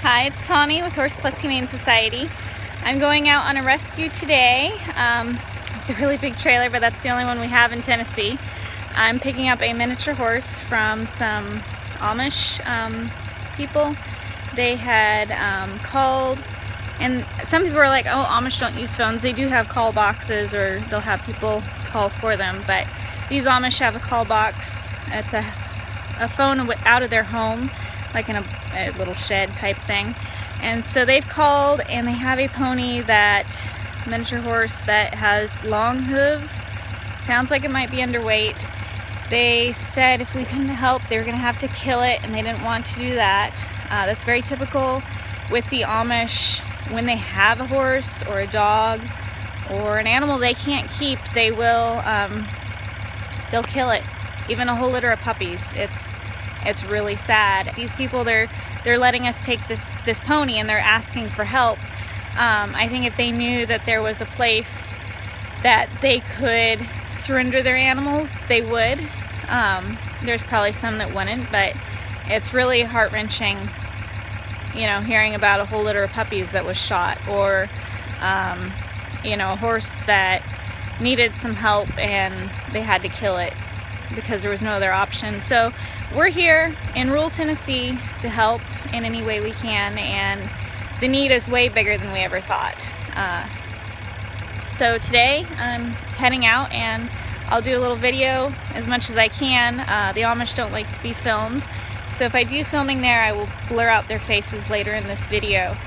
Hi, it's Tawnee with Horse Plus Humane Society. I'm going out on a rescue today. It's a really big trailer, but that's the only one we have in Tennessee. I'm picking up a miniature horse from some Amish people. They had called, and some people were like, oh, Amish don't use phones. They do have call boxes, or they'll have people call for them, but these Amish have a call box. It's a phone out of their home, like in a little shed type thing. And so they've called, and they have a pony, that miniature horse that has long hooves. Sounds like it might be underweight. They said if we couldn't help, they were going to have to kill it, and they didn't want to do that. That's very typical with the Amish. When they have a horse or a dog or an animal they can't keep, they will they'll kill it. Even a whole litter of puppies. It's really sad. These people, they're letting us take this pony, and they're asking for help. I think if they knew that there was a place that they could surrender their animals, they would. There's probably some that wouldn't, but it's really heart-wrenching, you know, hearing about a whole litter of puppies that was shot, or you know, a horse that needed some help and they had to kill it because there was no other option. So we're here in rural Tennessee to help in any way we can, and the need is way bigger than we ever thought. So today I'm heading out, and I'll do a little video as much as I can. The Amish don't like to be filmed, so if I do filming there, I will blur out their faces later in this video,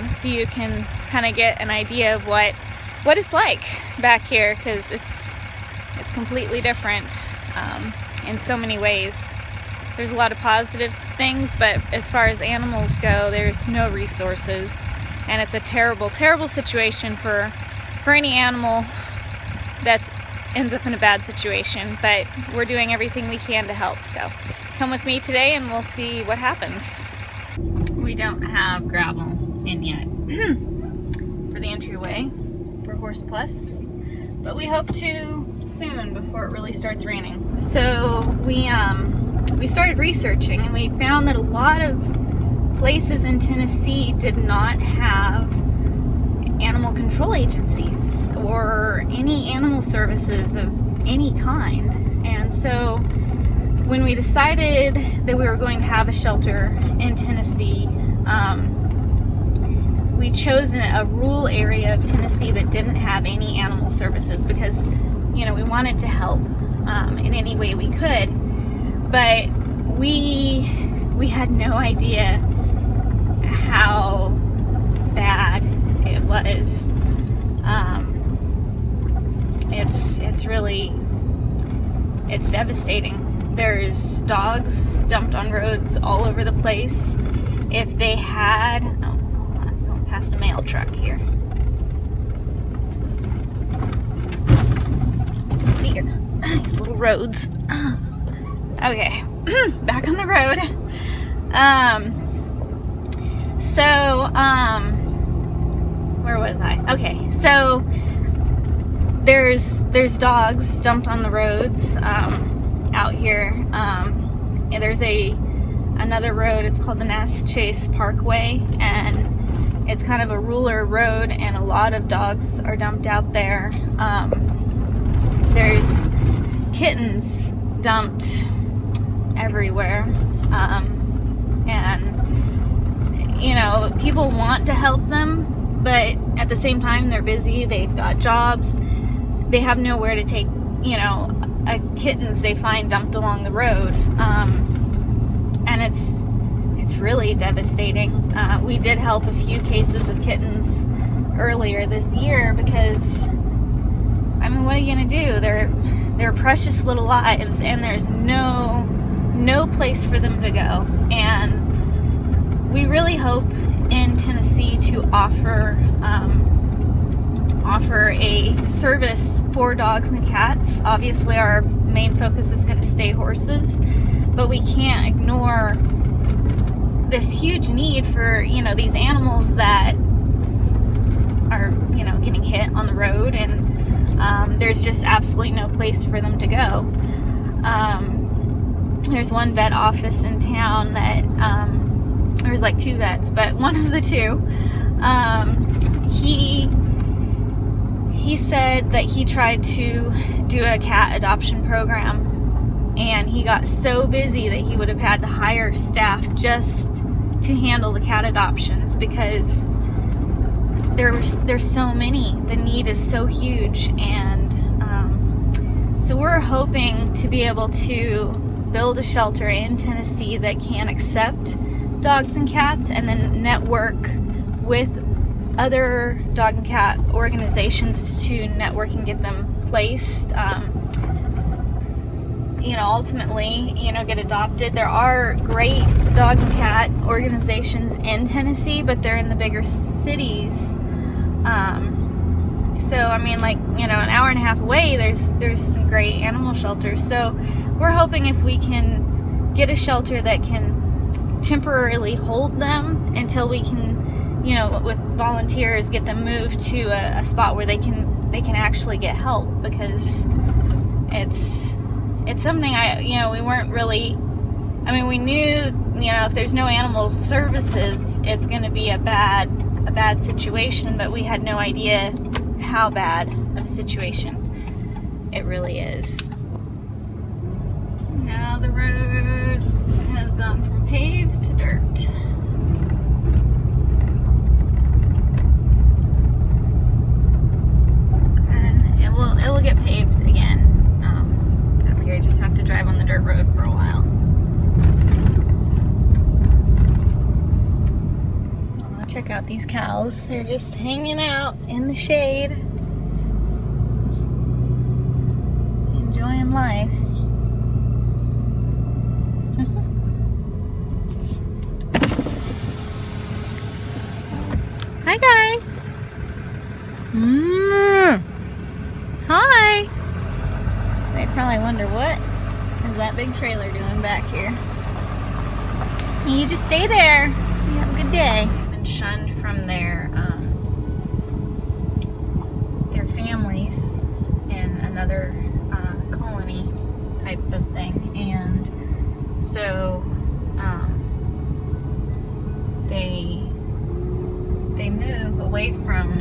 so you can kind of get an idea of what it's like back here, because it's completely different in so many ways. There's a lot of positive things, but as far as animals go, there's no resources, and it's a terrible, terrible situation for any animal that ends up in a bad situation. But we're doing everything we can to help, so come with me today and we'll see what happens. We don't have gravel in yet for the entryway for Horse Plus, but we hope to soon before it really starts raining. So we started researching, and we found that a lot of places in Tennessee did not have animal control agencies or any animal services of any kind. And so when we decided that we were going to have a shelter in Tennessee, we chose a rural area of Tennessee that didn't have any animal services, because, you know, we wanted to help in any way we could. But we had no idea how bad it was. It's devastating. There's dogs dumped on roads all over the place. If they had, oh, hold on, I'm going past a mail truck here. Dear, these little roads. Okay, back on the road. Where was I? Okay, so there's dogs dumped on the roads out here. And there's another road. It's called the Nass Chase Parkway, and it's kind of a rural road, and a lot of dogs are dumped out there. There's kittens dumped everywhere, and you know, people want to help them, but at the same time they're busy, they've got jobs, they have nowhere to take, you know, kittens they find dumped along the road, and it's really devastating. We did help a few cases of kittens earlier this year, because I mean, what are you gonna do? They're precious little lives, and there's no place for them to go. And we really hope in Tennessee to offer a service for dogs and cats. Obviously, our main focus is going to stay horses, but we can't ignore this huge need for, you know, these animals that are, you know, getting hit on the road, and there's just absolutely no place for them to go. There's one vet office in town that There was like 2 vets, but one of the 2, he said that he tried to do a cat adoption program, and he got so busy that he would have had to hire staff just to handle the cat adoptions, because there's so many. The need is so huge, and so we're hoping to be able to build a shelter in Tennessee that can accept dogs and cats, and then network with other dog and cat organizations to network and get them placed. Ultimately, get adopted. There are great dog and cat organizations in Tennessee, but they're in the bigger cities. So I mean, like, an hour and a half away, there's some great animal shelters. So we're hoping if we can get a shelter that can temporarily hold them until we can, with volunteers, get them moved to a spot where they can actually get help, because it's something we weren't really, we knew, if there's no animal services, it's going to be a bad situation, but we had no idea how bad of a situation it really is. Now the road has gone from paved to dirt. And it will get paved again. Up here, I just have to drive on the dirt road for a while. Check out these cows. They're just hanging out in the shade, enjoying life. Hi guys. Hi. They probably wonder, what is that big trailer doing back here? You just stay there. You have a good day. Shunned from their families in another colony type of thing, and so they move away from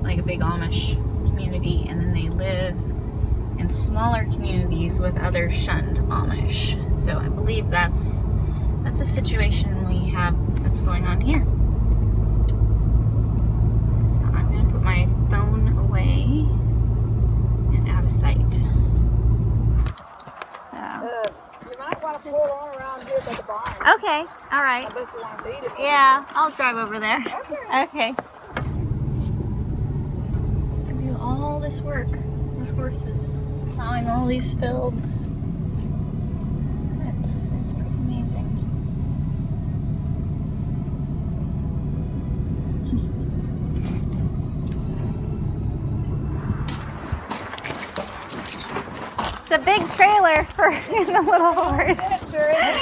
like a big Amish community, and then they live in smaller communities with other shunned Amish. So I believe that's a situation we have that's going on here. So I'm going to put my phone away and out of sight. So. You might want to pull on around here by the barn. Okay, all right. Unless you want to feed it. Yeah, I'll drive over there. Okay. Do all this work with horses, plowing all these fields. It's pretty amazing. It's a big trailer for a little horse. It sure is.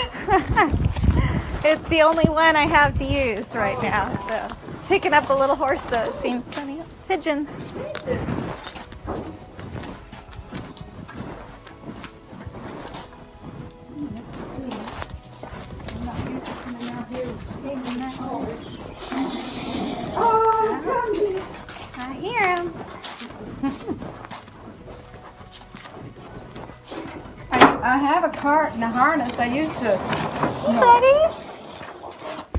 It's the only one I have to use right now. So picking up a little horse, though, it seems funny. Pigeon. I hear him. I have a cart and a harness. I used to. Hey, buddy.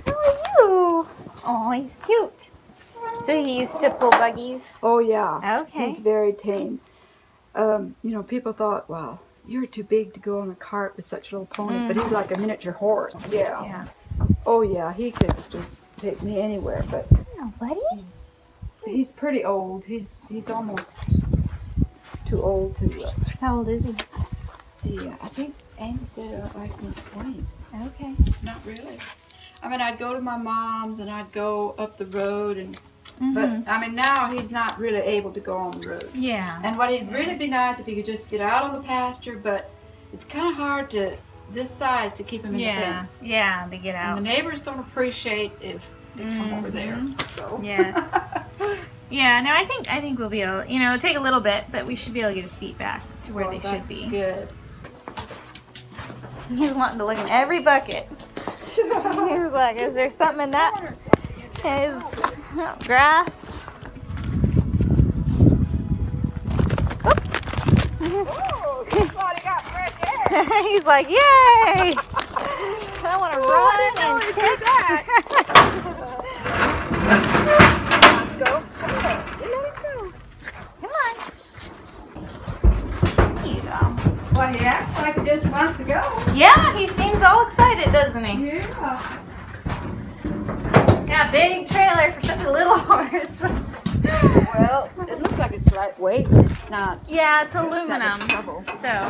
How are you? Oh, he's cute. So he used to pull buggies? Oh yeah. Okay. He's very tame. People thought, well, you're too big to go on a cart with such a little pony, but he's like a miniature horse. Yeah. Oh yeah, he could just take me anywhere, but. Oh, buddy. He's pretty old. He's almost too old to. How old is he? See, I think Andy said like in his 20s. Okay. Not really. I'd go to my mom's and I'd go up the road, and but now he's not really able to go on the road. Yeah. And what it'd really be nice if he could just get out on the pasture, but it's kind of hard to this size to keep him in the fence. Yeah, they get out. And the neighbors don't appreciate if they come over there. So. Yes. Yeah, no, I think we'll be able, it'll take a little bit, but we should be able to get his feet back to where they should be. Good. He's wanting to look in every bucket. He's like, is there something in that? His grass. Oh, he's glad he got fresh air. He's like, yay! I want to run and kick. Go. Come here. You let him go. Come on. There you go. Well, he acts like he just wants to go. Yeah, he seems all excited, doesn't he? Yeah. Yeah, big trailer for such a little horse. Well, it looks like it's lightweight, but it's not. Yeah, it's aluminum. So.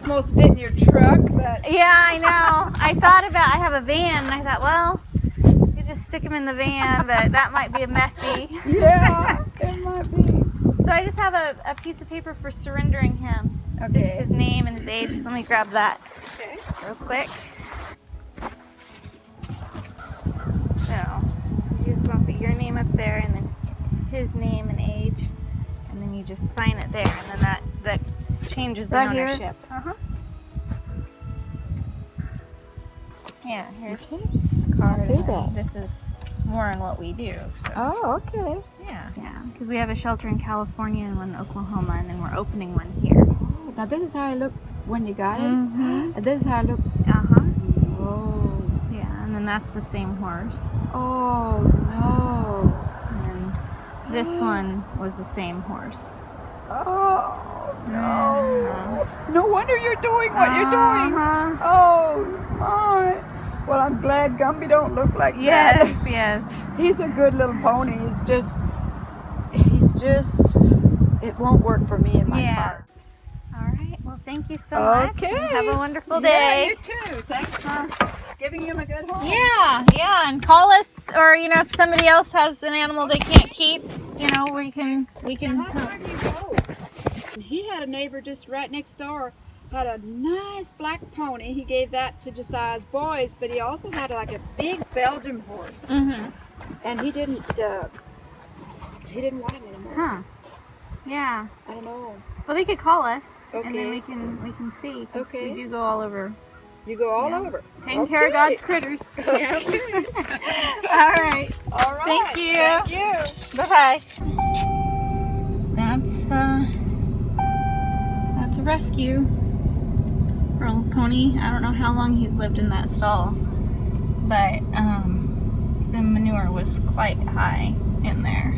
Almost fit in your truck, but. Yeah, I know. I thought about, I have a van, and I thought, well, you just stick him in the van, but that might be messy. Yeah, it might be. So I just have a piece of paper for surrendering him. Okay. Just his name and his age. So let me grab that Okay. real quick. So you just want to put your name up there and then his name and age. And then you just sign it there, and then that changes the Right here? ownership. Uh-huh. Yeah, here's the card. do that. This is more on what we do. So. Oh, okay. Yeah, because we have a shelter in California and one in Oklahoma, and then we're opening one here. Oh, now this is how I looked when you got it. Mm-hmm. And this is how I looked. Uh-huh. Oh. Yeah, and then that's the same horse. Oh no. And then this one was the same horse. Oh no. Uh-huh. No wonder you're doing what you're doing. Uh-huh. Oh my. Well, I'm glad Gumbie don't look like Yes, that. yes. He's a good little pony. He's just, it won't work for me in my car. All right. Well, thank you so much. Okay. And have a wonderful Yeah, day. you too. Thanks for giving him a good home. Yeah, and call us, or if somebody else has an animal they can't keep, we can. Now, where do you go? He had a neighbor just right next door. Had a nice black pony. He gave that to Josiah's boys, but he also had like a big Belgian horse, Mm-hmm. and he didn't want him anymore. Huh. Yeah. I don't know. Well, they could call us, and Okay. then we can see. 'Cause Okay. we do go all over. You go all Yeah. over. Taking care of God's critters. Yeah. All right. All right. Thank you. Thank you. Bye-bye. That's a rescue. For a pony. I don't know how long he's lived in that stall, but the manure was quite high in there.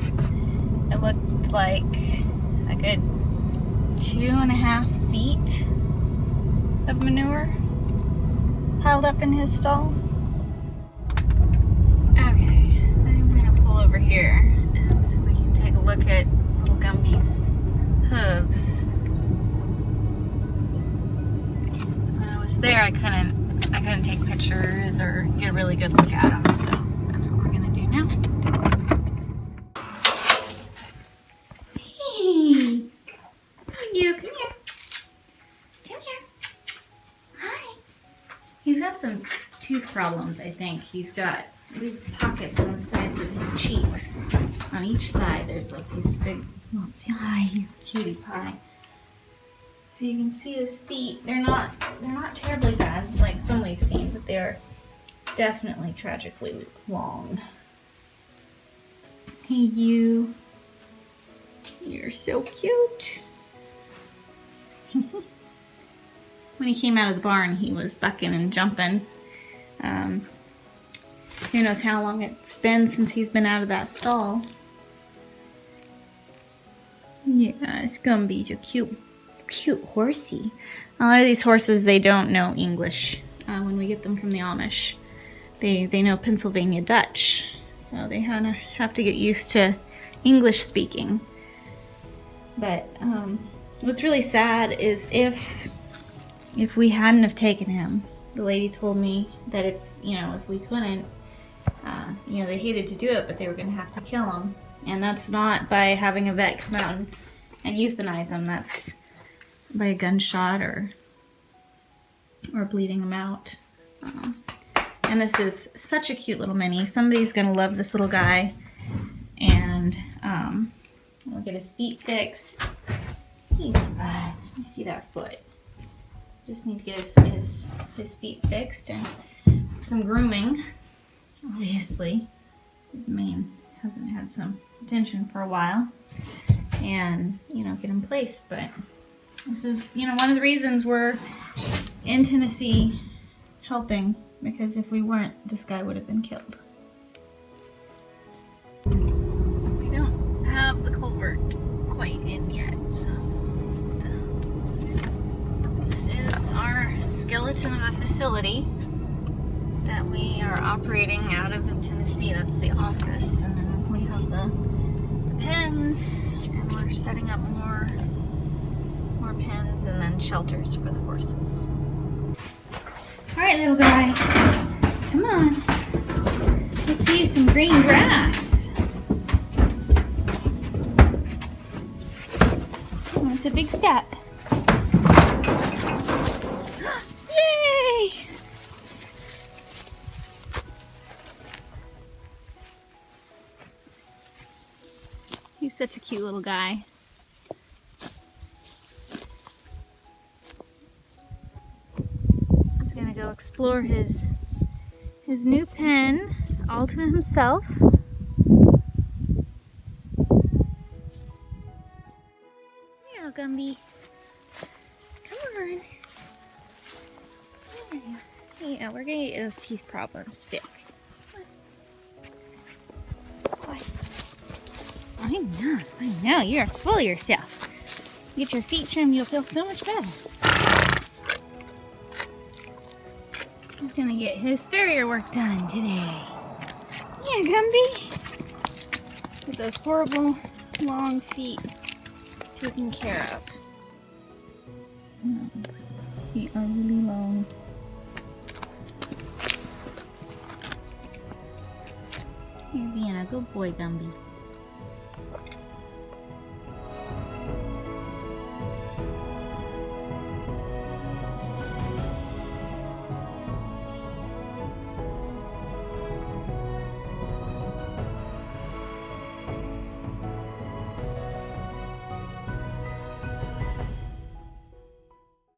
It looked like a good 2.5 feet of manure piled up in his stall. Okay, I'm gonna pull over here and so we can take a look at little Gumbie's hooves. When I was there, I couldn't take pictures or get a really good look at them, so that's what we're gonna do now. Hey, you come here. Come here. Hi. He's got some tooth problems, I think. He's got big pockets on the sides of his cheeks. On each side, there's like these big lumps. Hi, you cutie pie. So you can see his feet. They're not terribly bad like some we've seen, but they're definitely tragically long. Hey, you. You're so cute. When he came out of the barn, he was bucking and jumping. Who knows how long it's been since he's been out of that stall. Yeah, it's Gumbie. You're cute horsey. A lot of these horses, they don't know English when we get them from the Amish. They know Pennsylvania Dutch, so they kind of have to get used to English speaking. But what's really sad is if we hadn't have taken him, the lady told me that if we couldn't, they hated to do it, but they were going to have to kill him. And that's not by having a vet come out and euthanize him. That's by a gunshot or bleeding him out. And this is such a cute little mini. Somebody's gonna love this little guy. And we'll get his feet fixed. Easy, bud. Let me see that foot. Just need to get his feet fixed and some grooming, obviously. His mane hasn't had some attention for a while. And, you know, get him placed. But this is, you know, one of the reasons we're in Tennessee helping, because if we weren't, this guy would have been killed. We don't have the culvert quite in yet, so this is our skeleton of a facility that we are operating out of in Tennessee. That's the office, and then we have the pens, and we're setting up more pens and then shelters for the horses. All right, little guy, come on. Let's see some green grass. Oh, that's a big step. Yay! He's such a cute little guy. He's gonna go explore his new pen all to himself. Yeah, Gumbie. Come on. Yeah, we're gonna get those teeth problems fixed. What? I know, you're full of yourself. Get your feet trimmed, you'll feel so much better. He's gonna get his farrier work done today. Yeah, Gumbie. Get those horrible long feet taken care of. Feet are really long. You're being a good boy, Gumbie.